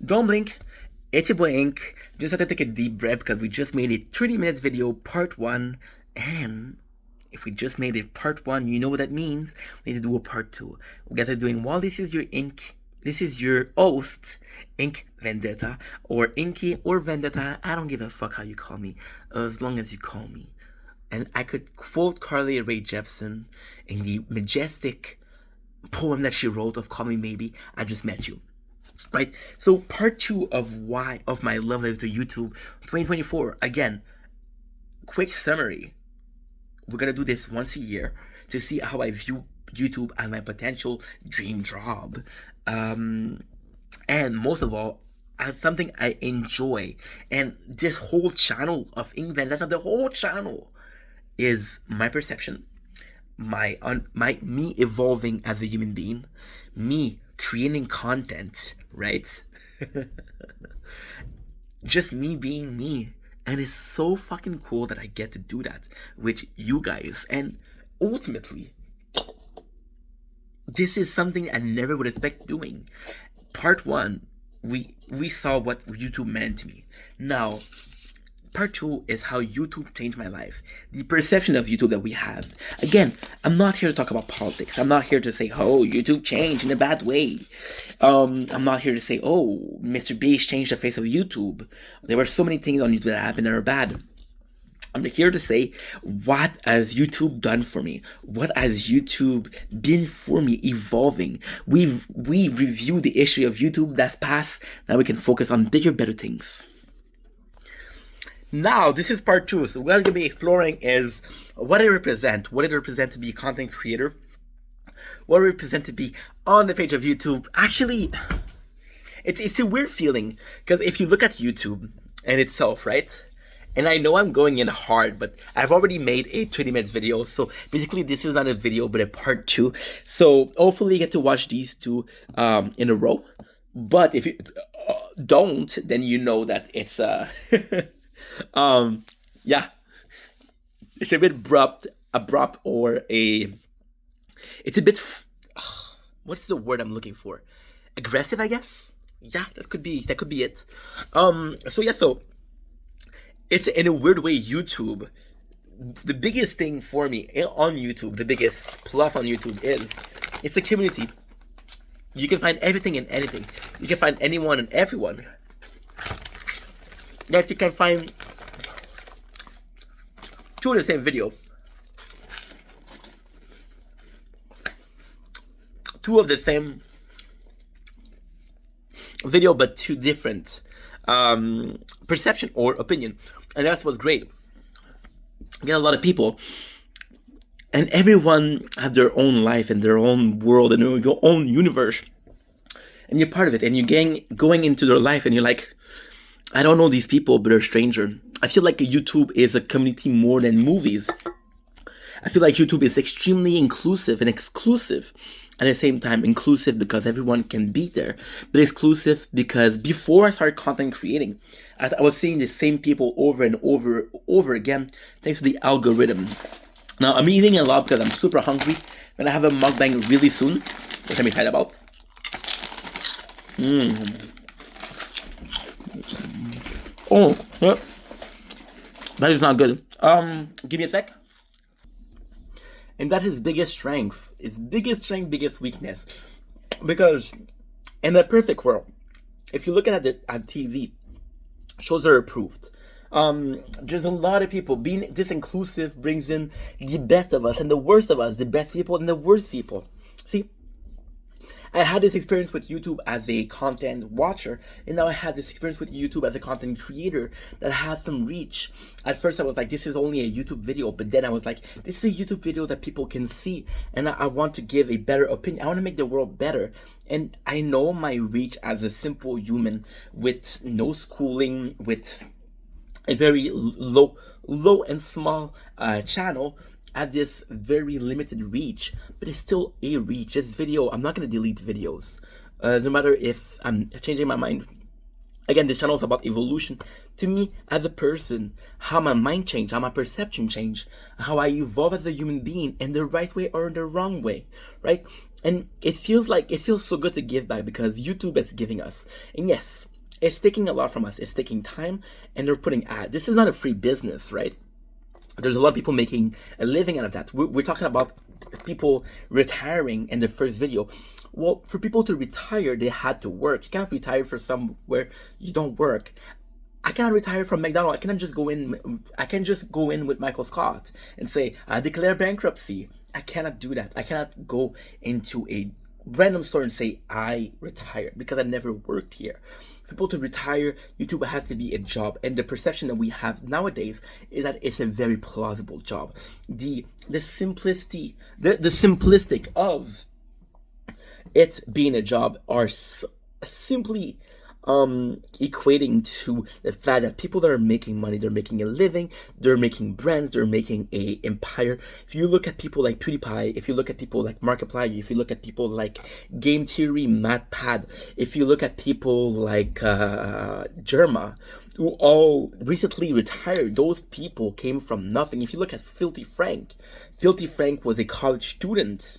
Don't blink. It's your boy Ink. Just had to take a deep breath because we just made a 30 minutes video, part 1. And if we just made it part 1, you know what that means. We need to do a part 2. We got to doing, while this is your Ink, this is your host, Ink Vendetta, or Inky or Vendetta. I don't give a fuck how you call me, as long as you call me. And I could quote Carly Rae Jepsen in the majestic poem that she wrote of Call Me Maybe, I Just Met You. Right? So part 2 of my love letter to YouTube 2024. Again, quick summary. We're gonna do this once a year to see how I view YouTube as my potential dream job. And most of all, as something I enjoy. And this whole channel of Ink Vendetta, the whole channel is my perception, me evolving as a human being, me creating content, right? Just me being me. And it's so fucking cool that I get to do that with you guys. And ultimately, this is something I never would expect doing. Part 1, we saw what YouTube meant to me. Now, part 2 is how YouTube changed my life. The perception of YouTube that we have. Again, I'm not here to talk about politics. I'm not here to say, oh, YouTube changed in a bad way. I'm not here to say, oh, Mr. Beast changed the face of YouTube. There were so many things on YouTube that happened that are bad. I'm here to say, what has YouTube done for me? What has YouTube been for me evolving? We review the issue of YouTube that's past. Now we can focus on bigger, better things. Now, this is part 2, so what I'm going to be exploring is what it represents. What it represents to be a content creator. What it represents to be on the page of YouTube. Actually, it's a weird feeling, because if you look at YouTube in itself, right? And I know I'm going in hard, but I've already made a 20 minutes video, so basically this is not a video, but a part 2. So hopefully you get to watch these 2 in a row. But if you don't, then you know that it's... yeah, it's a bit abrupt, or it's a bit, what's the word I'm looking for? Aggressive, I guess? Yeah, that could be it. So it's in a weird way, YouTube, the biggest thing for me on YouTube, the biggest plus on YouTube is, it's a community. You can find everything and anything. You can find anyone and everyone that you can find through the same video. 2 of the same video, but 2 different perception or opinion. And that's what's great. You get a lot of people, and everyone have their own life and their own world and their own universe. And you're part of it, and you're going into their life, and you're like, I don't know these people, but they're a stranger. I feel like YouTube is a community more than movies. I feel like YouTube is extremely inclusive and exclusive. At the same time, inclusive because everyone can be there. But exclusive because before I started content creating, I was seeing the same people over and over again, thanks to the algorithm. Now, I'm eating a lot because I'm super hungry. I'm gonna have a mukbang really soon, which I'm excited about. Oh, yeah. That is not good. Give me a sec. And that is his biggest strength. His biggest strength, biggest weakness. Because in a perfect world, if you look at it at TV, shows are approved. There's a lot of people. Being this inclusive brings in the best of us and the worst of us, the best people and the worst people. See? I had this experience with YouTube as a content watcher, and now I have this experience with YouTube as a content creator that has some reach. At first I was like, this is only a YouTube video, but then I was like, this is a YouTube video that people can see, and I want to give a better opinion. I want to make the world better. And I know my reach as a simple human with no schooling, with a very low and small channel, at this very limited reach, but it's still a reach. This video, I'm not going to delete videos, no matter if I'm changing my mind. Again, this channel is about evolution. To me, as a person, how my mind changed, how my perception changed, how I evolve as a human being in the right way or in the wrong way, right? And it feels so good to give back because YouTube is giving us. And yes, It's taking a lot from us. It's taking time, and they're putting ads. This is not a free business, right? There's a lot of people making a living out of that. We're talking about people retiring in the first video. Well, for people to retire, they had to work. You cannot retire for somewhere you don't work. I cannot retire from McDonald's. I cannot just go in. I can just go in with Michael Scott and say, I declare bankruptcy. I cannot do that. I cannot go into a random store and say I retired because I never worked here. For people to retire, YouTube has to be a job, and the perception that we have nowadays is that it's a very plausible job. The simplicity, the simplistic of it being a job are simply equating to the fact that people that are making money, they're making a living, they're making brands, they're making a empire. If you look at people like PewDiePie, if you look at people like Markiplier, if you look at people like Game Theory, MatPat, if you look at people like Jerma, who all recently retired, those people came from nothing. If you look at Filthy Frank was a college student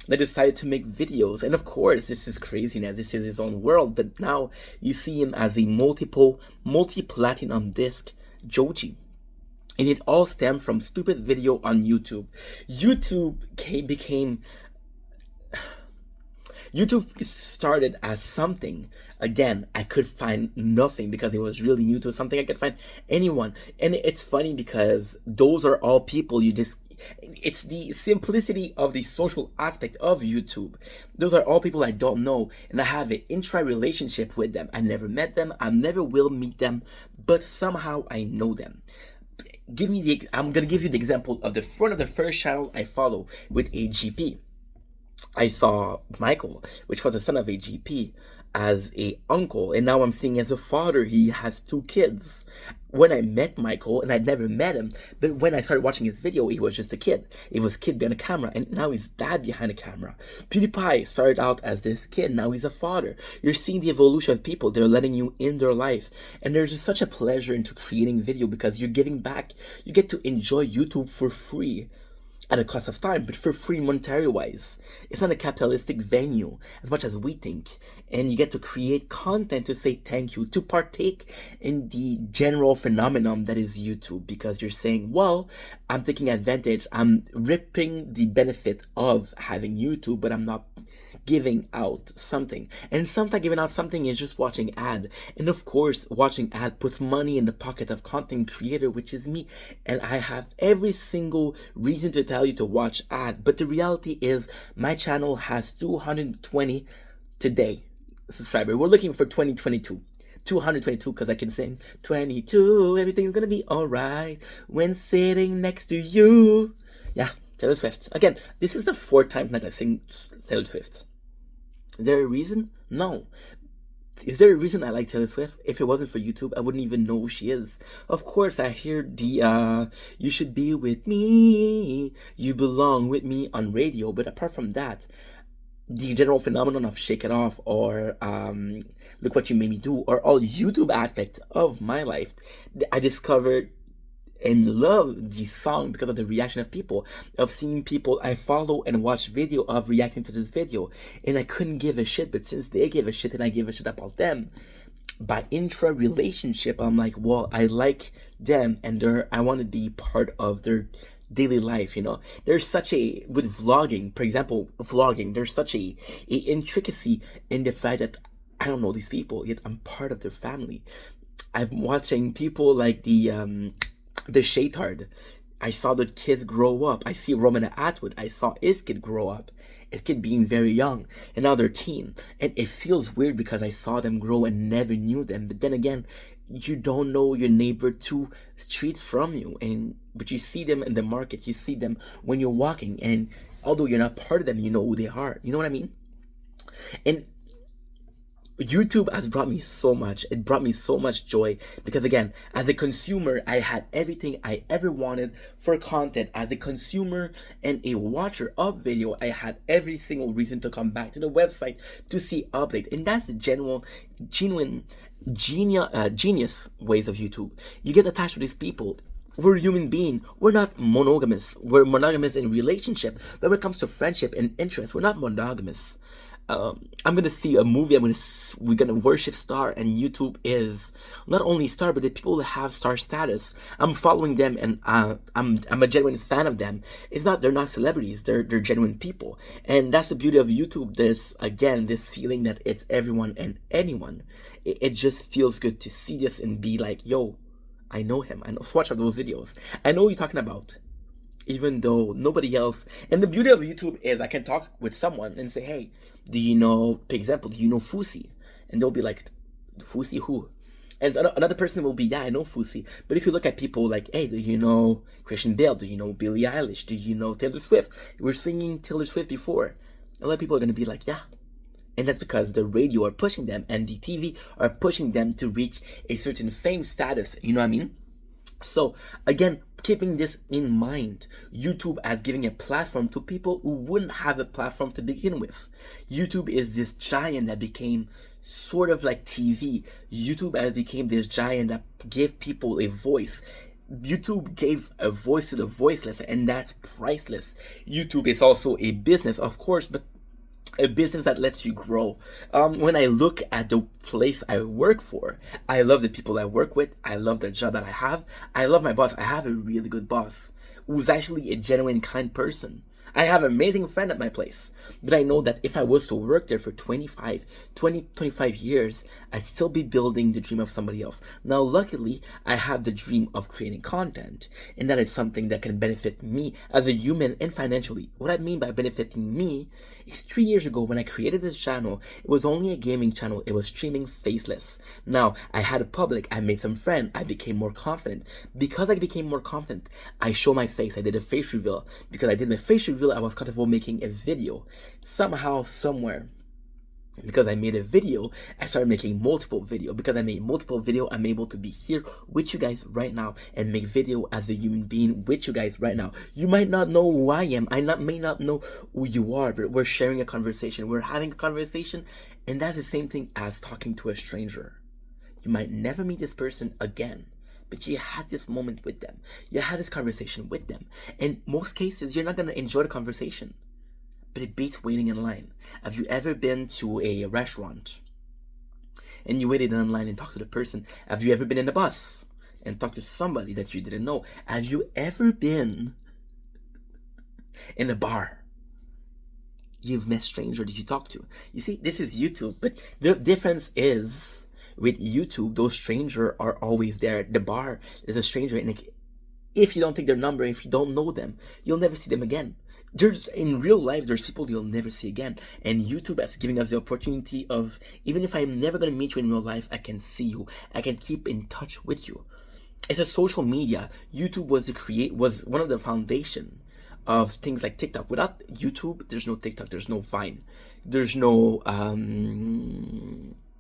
that decided to make videos, and of course this is craziness, this is his own world, but now you see him as a multi-platinum disc Joji, and it all stemmed from stupid video on YouTube. YouTube started as something, again, I could find nothing because it was really new to something I could find anyone. And it's funny because those are all people it's the simplicity of the social aspect of YouTube. Those are all people I don't know, and I have an intra-relationship with them. I never met them, I never will meet them, but somehow I know them. I'm gonna give you the example of the first channel I follow with a GP. I saw Michael, which was the son of a GP, as a uncle, and now I'm seeing as a father. He has 2 kids. When I met Michael, and I'd never met him, but when I started watching his video, he was just a kid. It was a kid behind a camera, and now he's dad behind a camera. PewDiePie started out as this kid, now he's a father. You're seeing the evolution of people. They're letting you in their life, and there's just such a pleasure into creating video because you're giving back. You get to enjoy YouTube for free, at a cost of time, but for free monetary wise. It's not a capitalistic venue as much as we think, and you get to create content to say thank you, to partake in the general phenomenon that is YouTube, because you're saying, well, I'm taking advantage, I'm ripping the benefit of having YouTube, but I'm not giving out something. And sometimes giving out something is just watching ad, and of course watching ad puts money in the pocket of content creator, which is me, and I have every single reason to tell you to watch ad. But the reality is my channel has 220 today subscribers. We're looking for 222 because I can sing 22, everything's gonna be alright when sitting next to you. Yeah, Taylor Swift. Again, this is the 4th time that I sing Taylor Swift. Is there a reason? No. Is there a reason I like Taylor Swift? If it wasn't for YouTube, I wouldn't even know who she is. Of course, I hear the you should be with me, you belong with me on radio, but apart from that, the general phenomenon of Shake It Off or Look What You Made Me Do, or all YouTube aspects of my life, I discovered and love the song because of the reaction of people, of seeing people I follow and watch video of reacting to this video, and I couldn't give a shit, but since they gave a shit and I gave a shit about them, by intra-relationship, I'm like, well, I like them, and I want to be part of their daily life, you know. There's such a, with vlogging, for example, there's such a intricacy in the fact that I don't know these people, yet I'm part of their family. I'm watching people like the Shaytard. I saw the kids grow up. I see Roman Atwood. I saw his kid grow up. His kid being very young, and now they're teen. And it feels weird because I saw them grow and never knew them. But then again, you don't know your neighbor 2 streets from you, but you see them in the market. You see them when you're walking, and although you're not part of them, you know who they are. You know what I mean? And YouTube has brought me so much. It brought me so much joy because, again, as a consumer, I had everything I ever wanted for content. As a consumer and a watcher of video, I had every single reason to come back to the website to see update. And that's the genuine genius ways of YouTube. You get attached to these people. We're human beings. We're not monogamous. We're monogamous in relationship, but when it comes to friendship and interest, we're not monogamous. I'm gonna see a movie. We're gonna worship Star, and YouTube is not only Star, but the people that have Star status. I'm following them, and I'm a genuine fan of them. It's not they're not celebrities. They're genuine people, and that's the beauty of YouTube. This feeling that it's everyone and anyone. It just feels good to see this and be like, yo, I know him. I know. So watch out those videos. I know what you're talking about, even though nobody else. And the beauty of YouTube is I can talk with someone and say, hey, do you know, for example, do you know Fusi? And they'll be like, Fusi who? And another person will be, yeah, I know Fusi. But if you look at people like, hey, do you know Christian Bale? Do you know Billie Eilish? Do you know Taylor Swift? We were singing Taylor Swift before. A lot of people are going to be like, yeah. And that's because the radio are pushing them and the TV are pushing them to reach a certain fame status. You know what I mean? So again, keeping this in mind, YouTube as giving a platform to people who wouldn't have a platform to begin with. YouTube is this giant that became sort of like TV. YouTube has became this giant that gave people a voice. YouTube gave a voice to the voiceless, and that's priceless. YouTube is also a business, of course, but a business that lets you grow. When I look at the place I work for, I love the people I work with. I love the job that I have. I love my boss. I have a really good boss who's actually a genuine, kind person. I have an amazing friend at my place, but I know that if I was to work there for 25 years, I'd still be building the dream of somebody else. Now, luckily, I have the dream of creating content, and that is something that can benefit me as a human and financially. What I mean by benefiting me is 3 years ago when I created this channel, it was only a gaming channel. It was streaming faceless. Now, I had a public, I made some friends, I became more confident. Because I became more confident, I show my face. I did a face reveal. Because I did my face reveal, I was comfortable making a video. Somehow, somewhere, because I made a video, I started making multiple video. Because I made multiple video, I'm able to be here with you guys right now and make video as a human being with you guys right now. You might not know who I am. May not know who you are, but we're sharing a conversation. We're having a conversation, and that's the same thing as talking to a stranger. You might never meet this person again, but you had this moment with them. You had this conversation with them. In most cases, you're not going to enjoy the conversation, but it beats waiting in line. Have you ever been to a restaurant and you waited in line and talked to the person? Have you ever been in a bus and talked to somebody that you didn't know? Have you ever been in a bar? You've met a stranger that you talk to. You see, this is YouTube, but the difference is with YouTube, those strangers are always there. The bar is a stranger, and if you don't take their number, if you don't know them, you'll never see them again. In real life, there's people you'll never see again, and YouTube is giving us the opportunity of, even if I'm never going to meet you in real life, I can see you. I can keep in touch with you. It's a social media. YouTube was one of the foundation of things like TikTok. Without YouTube, there's no TikTok, there's no Vine, there's no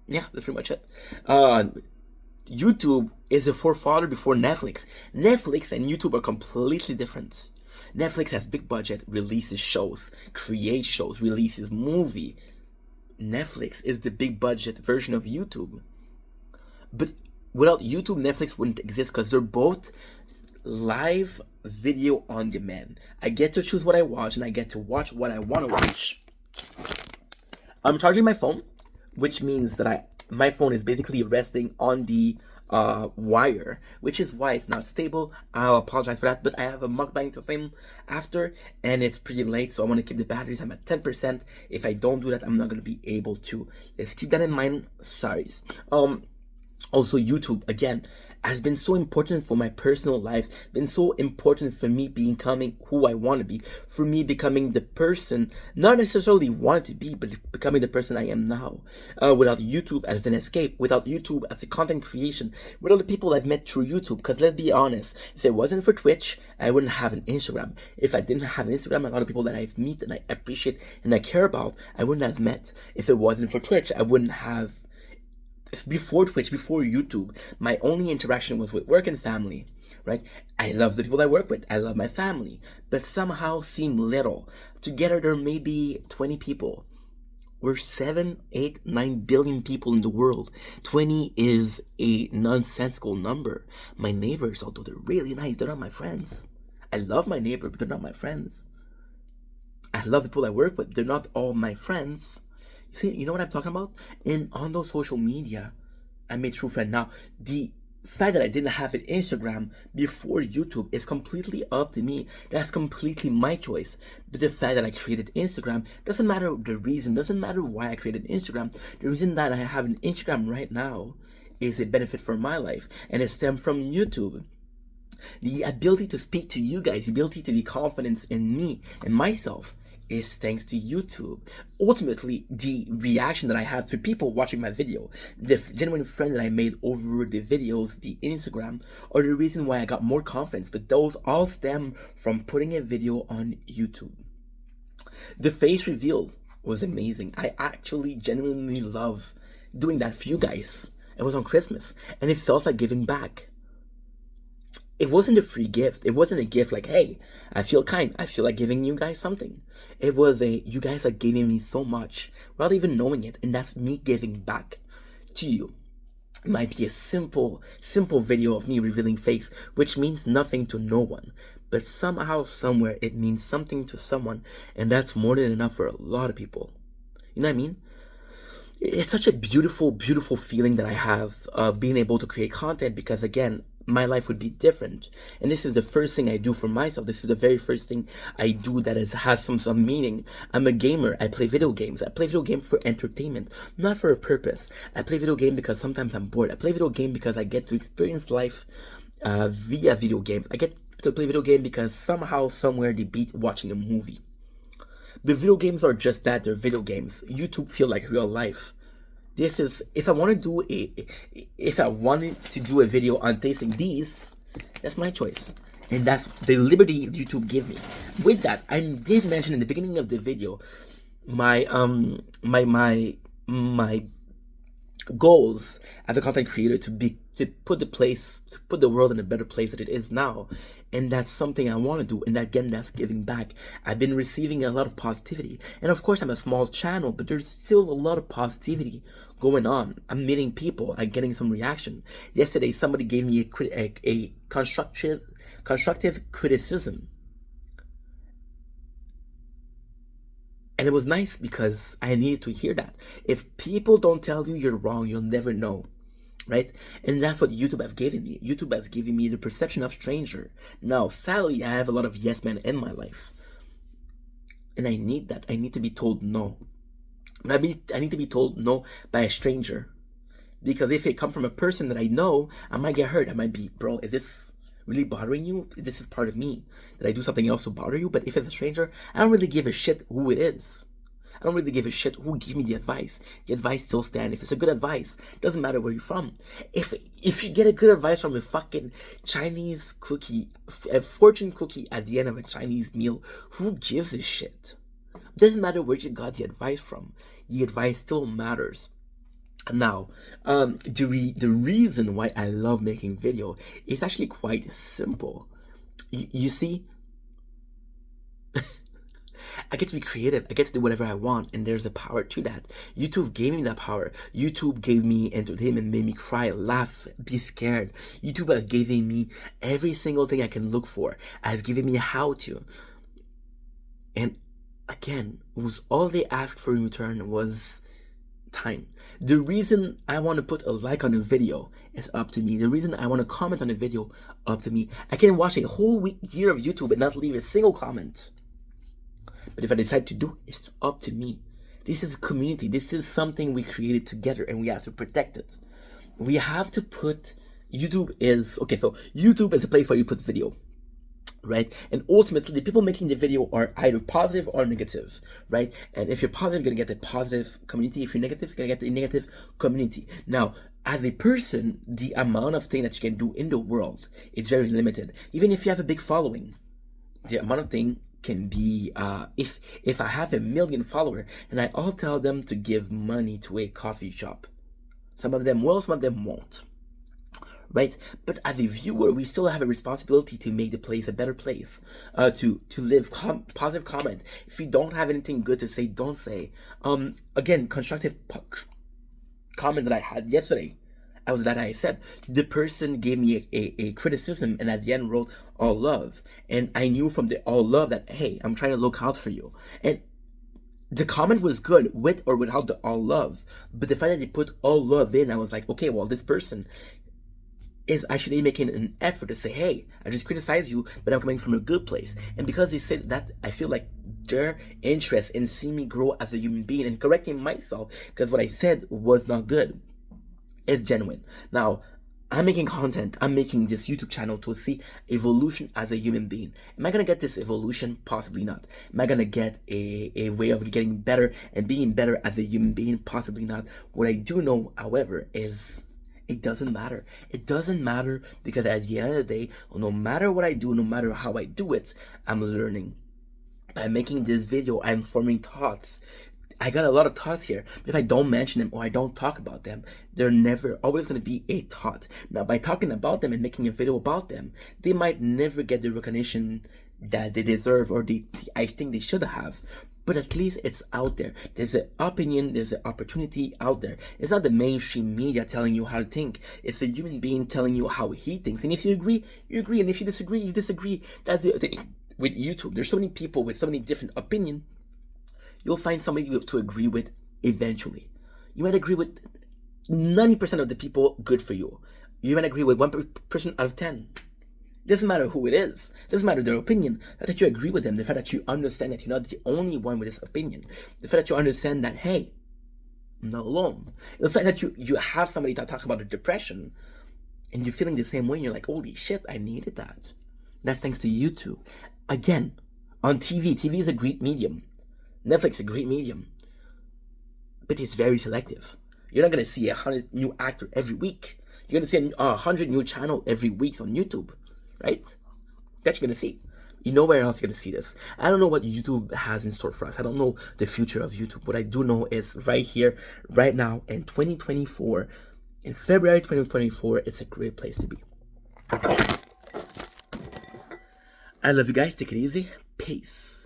yeah, that's pretty much it. YouTube is a forefather before Netflix. Netflix and YouTube are completely different. Netflix has big budget, releases shows, creates shows, releases movie. Netflix is the big budget version of YouTube. But without YouTube, Netflix wouldn't exist because they're both live video on demand. I get to choose what I watch, and I get to watch what I want to watch. I'm charging my phone, which means that my phone is basically resting on the wire, which is why it's not stable. I'll apologize for that, but I have a mukbang to film after, and it's pretty late, so I want to keep the batteries. I'm at 10%. If I don't do that, I'm not going to be able to. Let's keep that in mind. Sorry. Also, YouTube, again, has been so important for my personal life, been so important for me becoming who I want to be, for me becoming the person, not necessarily wanted to be, but becoming the person I am now. Without YouTube as an escape, without YouTube as a content creation, without the people I've met through YouTube, because let's be honest, if it wasn't for Twitch, I wouldn't have an Instagram. If I didn't have an Instagram, a lot of people that I've met and I appreciate and I care about, I wouldn't have met. If it wasn't for Twitch, I wouldn't have. Before Twitch, before YouTube, my only interaction was with work and family, right? I love the people I work with. I love my family, but somehow seem little. Together, there may be 20 people. We're 7, 8, 9 billion people in the world. 20 is a nonsensical number. My neighbors, although they're really nice, they're not my friends. I love my neighbor, but they're not my friends. I love the people I work with. They're not all my friends. See, you know what I'm talking about? And on those social media, I made true friend. Now, the fact that I didn't have an Instagram before YouTube is completely up to me. That's completely my choice. But the fact that I created Instagram doesn't matter the reason, doesn't matter why I created Instagram. The reason that I have an Instagram right now is a benefit for my life, and it stems from YouTube. The ability to speak to you guys, the ability to be confident in me and myself is thanks to YouTube. Ultimately, the reaction that I have to people watching my video, the genuine friend that I made over the videos, the Instagram, are the reason why I got more confidence. But those all stem from putting a video on YouTube. The face reveal was amazing. I actually genuinely love doing that for you guys. It was on Christmas, and it felt like giving back. It wasn't a free gift. It wasn't a gift like, hey, I feel kind. I feel like giving you guys something. It was you guys are giving me so much without even knowing it. And that's me giving back to you. It might be a simple video of me revealing face, which means nothing to no one. But somehow, somewhere, it means something to someone. And that's more than enough for a lot of people. You know what I mean? It's such a beautiful, beautiful feeling that I have of being able to create content because, again, my life would be different. And this is the first thing I do for myself. This is the very first thing I do that has some meaning. I'm a gamer. I play video games. I play video games for entertainment, not for a purpose. I play video game because sometimes I'm bored. I play video game because I get to experience life via video games. I get to play video game because somehow, somewhere, they beat watching a movie. The video games are just that. They're video games. YouTube feel like real life. This is, if I wanted to do a video on tasting these, that's my choice. And that's the liberty YouTube gave me. With that, I did mention in the beginning of the video, my goals as a content creator to put the world in a better place that it is now. And that's something I want to do. And again, that's giving back. I've been receiving a lot of positivity. And of course, I'm a small channel, but there's still a lot of positivity going on. I'm meeting people. I'm getting some reaction. Yesterday, somebody gave me a constructive criticism. And it was nice because I needed to hear that. If people don't tell you you're wrong, you'll never know. Right? And that's what YouTube has given me. YouTube has given me the perception of stranger. Now, sadly, I have a lot of yes men in my life. And I need that. I need to be told no. I need to be told no by a stranger. Because if it comes from a person that I know, I might get hurt. I might be, bro, is this really bothering you? This is part of me. Did I do something else to bother you? But if it's a stranger, I don't really give a shit who it is. I don't really give a shit who gave me the advice. The advice still stands. If it's a good advice, doesn't matter where you're from. If you get a good advice from a fucking Chinese cookie, a fortune cookie at the end of a Chinese meal, who gives a shit? Doesn't matter where you got the advice from. The advice still matters. Now, the reason why I love making video is actually quite simple. You see, I get to be creative. I get to do whatever I want, and there's a power to that. YouTube gave me that power. YouTube gave me entertainment, made me cry, laugh, be scared. YouTube has given me every single thing I can look for. Has given me how to. And again, was all they asked for in return was time. The reason I want to put a like on a video is up to me. The reason I want to comment on a video, up to me. I can watch a whole year of YouTube and not leave a single comment. But if I decide to do, it's up to me. This is a community. This is something we created together, and we have to protect it. We have to put, YouTube is a place where you put video, right? And ultimately, the people making the video are either positive or negative, right? And if you're positive, you're gonna get the positive community. If you're negative, you're gonna get the negative community. Now, as a person, the amount of things that you can do in the world is very limited. Even if you have a big following, the amount of things can be, if I have 1 million followers and I all tell them to give money to a coffee shop, some of them will, some of them won't, right? But as a viewer, we still have a responsibility to make the place a better place, to live positive comment. If you don't have anything good to say, don't say. Again, constructive comment that I had yesterday, I said the person gave me a criticism, and at the end wrote all love, and I knew from the all love that, hey, I'm trying to look out for you. And The comment was good with or without the all love, but the fact that they put all love in, I was like, okay, well, this person is actually making an effort to say, hey, I just criticize you, but I'm coming from a good place. And because they said that, I feel like their interest in seeing me grow as a human being and correcting myself because what I said was not good is genuine. Now, I'm making content, I'm making this YouTube channel to see evolution as a human being. Am I gonna get this evolution? Possibly not. Am I gonna get a way of getting better and being better as a human being? Possibly not. What I do know, however, is it doesn't matter. It doesn't matter because at the end of the day, no matter what I do, no matter how I do it, I'm learning. By making this video, I'm forming thoughts. I got a lot of thoughts here, but if I don't mention them or I don't talk about them, they're never always going to be a thought. Now, by talking about them and making a video about them, they might never get the recognition that they deserve or I think they should have. But at least it's out there. There's an opinion, there's an opportunity out there. It's not the mainstream media telling you how to think. It's a human being telling you how he thinks. And if you agree, you agree. And if you disagree, you disagree. That's the thing with YouTube. There's so many people with so many different opinions. You'll find somebody to agree with eventually. You might agree with 90% of the people, good for you. You might agree with 1% out of 10. Doesn't matter who it is. Doesn't matter their opinion. The fact that you agree with them, the fact that you understand that you're not the only one with this opinion. The fact that you understand that, hey, I'm not alone. The fact that you have somebody that talks about the depression and you're feeling the same way, and you're like, holy shit, I needed that. That's thanks to YouTube. Again, on TV. TV is a great medium. Netflix is a great medium, but it's very selective. You're not gonna see 100 new actor every week. You're gonna see 100 new channel every week on YouTube, right? That's you're gonna see. You know where else you're gonna see this. I don't know what YouTube has in store for us. I don't know the future of YouTube. What I do know is right here, right now, in 2024, in February 2024, it's a great place to be. I love you guys. Take it easy. Peace.